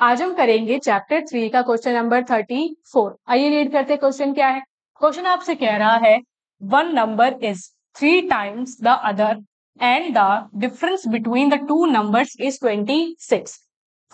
आज हम करेंगे चैप्टर 3 का क्वेश्चन नंबर 34। आइए रीड करते हैं क्वेश्चन क्या है। क्वेश्चन आपसे कह रहा है one number is 3 times the other and the difference between the two numbers is 26।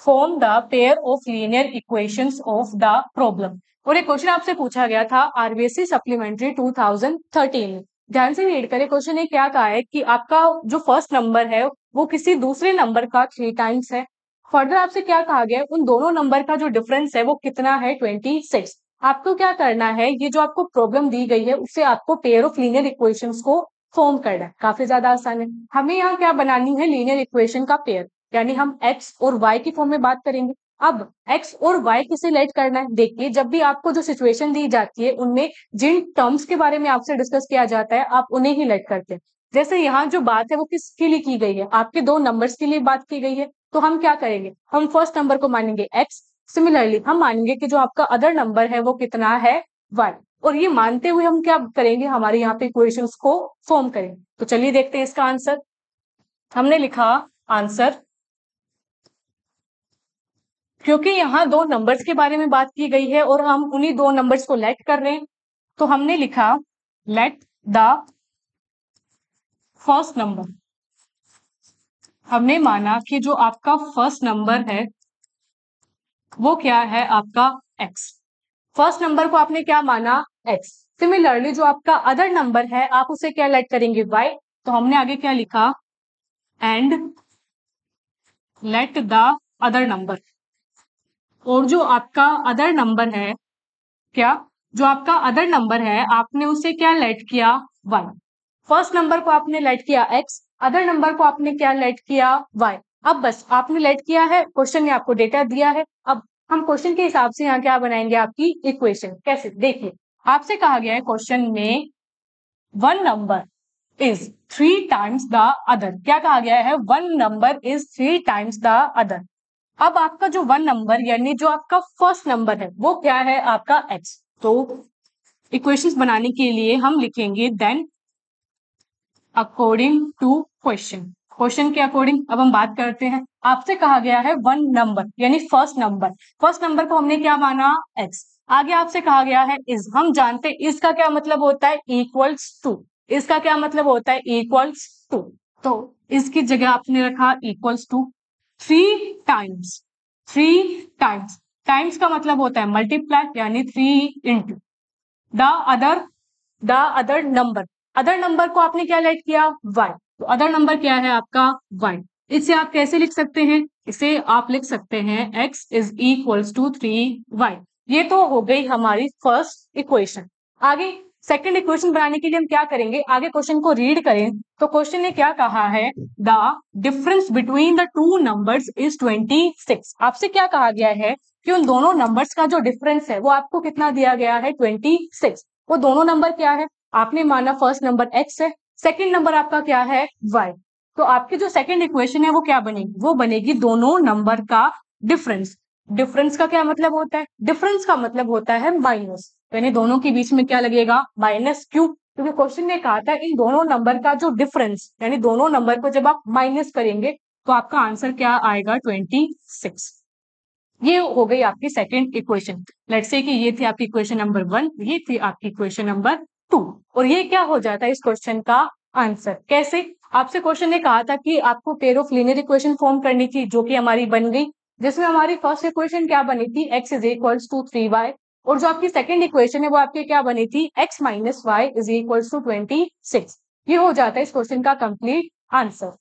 Form the pair of linear equations of the problem. और ये क्वेश्चन आपसे पूछा गया था आरबीएससी सप्लीमेंट्री 2013 में। ध्यान से रीड करें। क्वेश्चन ने क्या कहा है कि आपका जो फर्स्ट नंबर है वो किसी दूसरे नंबर का 3 टाइम्स है। फर्दर आपसे क्या कहा गया है, उन दोनों नंबर का जो डिफरेंस है वो कितना है, 26। आपको क्या करना है, ये जो आपको प्रॉब्लम दी गई है उससे आपको पेयर ऑफ लीनियर इक्वेशंस को फॉर्म करना है। काफी ज्यादा आसान है। हमें यहाँ क्या बनानी है, लीनियर इक्वेशन का पेयर, यानी हम x और y की फॉर्म में बात करेंगे। अब x और y किसे लेट करना है, देखिए जब भी आपको जो सिचुएशन दी जाती है उनमें जिन टर्म्स के बारे में आपसे डिस्कस किया जाता है आप उन्हें ही लेट करते हैं। जैसे यहाँ जो बात है वो किसके लिए की गई है, आपके दो नंबर्स के लिए बात की गई है। तो हम क्या करेंगे, हम फर्स्ट नंबर को मानेंगे x। सिमिलरली हम मानेंगे कि जो आपका अदर नंबर है वो कितना है, y। और ये मानते हुए हम क्या करेंगे, हमारे यहाँ पे इक्वेशंस को फॉर्म करेंगे। तो चलिए देखते हैं इसका आंसर। हमने लिखा आंसर, क्योंकि यहाँ दो नंबर्स के बारे में बात की गई है और हम उन्हीं दो नंबर्स को लेट कर रहे हैं, तो हमने लिखा लेट द फर्स्ट नंबर। हमने माना कि जो आपका फर्स्ट नंबर है वो क्या है, आपका x। फर्स्ट नंबर को आपने क्या माना, x। सिमिलरली जो आपका अदर नंबर है आप उसे क्या लेट करेंगे, y। तो हमने आगे क्या लिखा, and let the other number. और जो आपका अदर नंबर है, क्या जो आपका अदर नंबर है आपने उसे क्या लेट किया, y। फर्स्ट नंबर को आपने लेट किया x, अदर नंबर को आपने क्या लेट किया, y। अब बस आपने लेट किया है, क्वेश्चन ने आपको डेटा दिया है। अब हम क्वेश्चन के हिसाब से यहाँ क्या बनाएंगे, आपकी इक्वेशन। कैसे, देखिए आपसे कहा गया है क्वेश्चन में one number is 3 times the other. क्या कहा गया है, one number is 3 times the other. अब आपका जो वन नंबर यानी जो आपका फर्स्ट नंबर है वो क्या है, आपका x। तो इक्वेशंस बनाने के लिए हम लिखेंगे then according to question. Question के अकॉर्डिंग अब हम बात करते हैं। आपसे कहा गया है वन नंबर यानी फर्स्ट नंबर। फर्स्ट नंबर को हमने क्या माना, x। आगे आपसे कहा गया है इज। हम जानते हैं इसका क्या मतलब होता है, इक्वल्स टू। इसका क्या मतलब होता है, इक्वल्स टू। तो इसकी जगह आपने रखा equals to 3 times. 3 times, times का मतलब होता है मल्टीप्लाई, यानी 3 into the other number. Other number को आपने क्या लेट किया, y। तो अदर नंबर क्या है आपका, y। इसे आप कैसे लिख सकते हैं, इसे आप लिख सकते हैं x is equals to 3y। ये तो हो गई हमारी फर्स्ट इक्वेशन। आगे सेकंड इक्वेशन बनाने के लिए हम क्या करेंगे, आगे क्वेश्चन को रीड करें तो क्वेश्चन ने क्या कहा है, the difference between the two numbers is 26। आपसे क्या कहा गया है कि उन दोनों नंबर्स का जो डिफरेंस है वो आपको कितना दिया गया है, 26। वो दोनों नंबर क्या है, आपने माना फर्स्ट नंबर x है, सेकंड नंबर आपका क्या है, y। तो आपकी जो सेकंड इक्वेशन है वो क्या बनेगी, वो बनेगी दोनों नंबर का डिफरेंस। डिफरेंस का क्या मतलब होता है, डिफरेंस का मतलब होता है माइनस, यानी दोनों के बीच में क्या लगेगा, माइनस। क्यों, क्योंकि क्वेश्चन ने कहा था इन दोनों नंबर का जो डिफरेंस, यानी दोनों नंबर को जब आप माइनस करेंगे तो आपका आंसर क्या आएगा, 26। ये हो गई आपकी सेकंड इक्वेशन। लेट्स से कि ये थी आपकी इक्वेशन नंबर 1, ये थी आपकी इक्वेशन नंबर 2। और ये क्या हो जाता है इस क्वेश्चन का आंसर। कैसे, आपसे क्वेश्चन ने कहा था कि आपको pair of linear equation form करनी थी, जो कि हमारी बन गई। जिसमें हमारी फर्स्ट इक्वेशन क्या बनी थी, x is equals to 3y। और जो आपकी सेकंड इक्वेशन है वो आपकी क्या बनी थी, x minus Y is equals to 26। ये हो जाता है इस क्वेश्चन का कंप्लीट आंसर।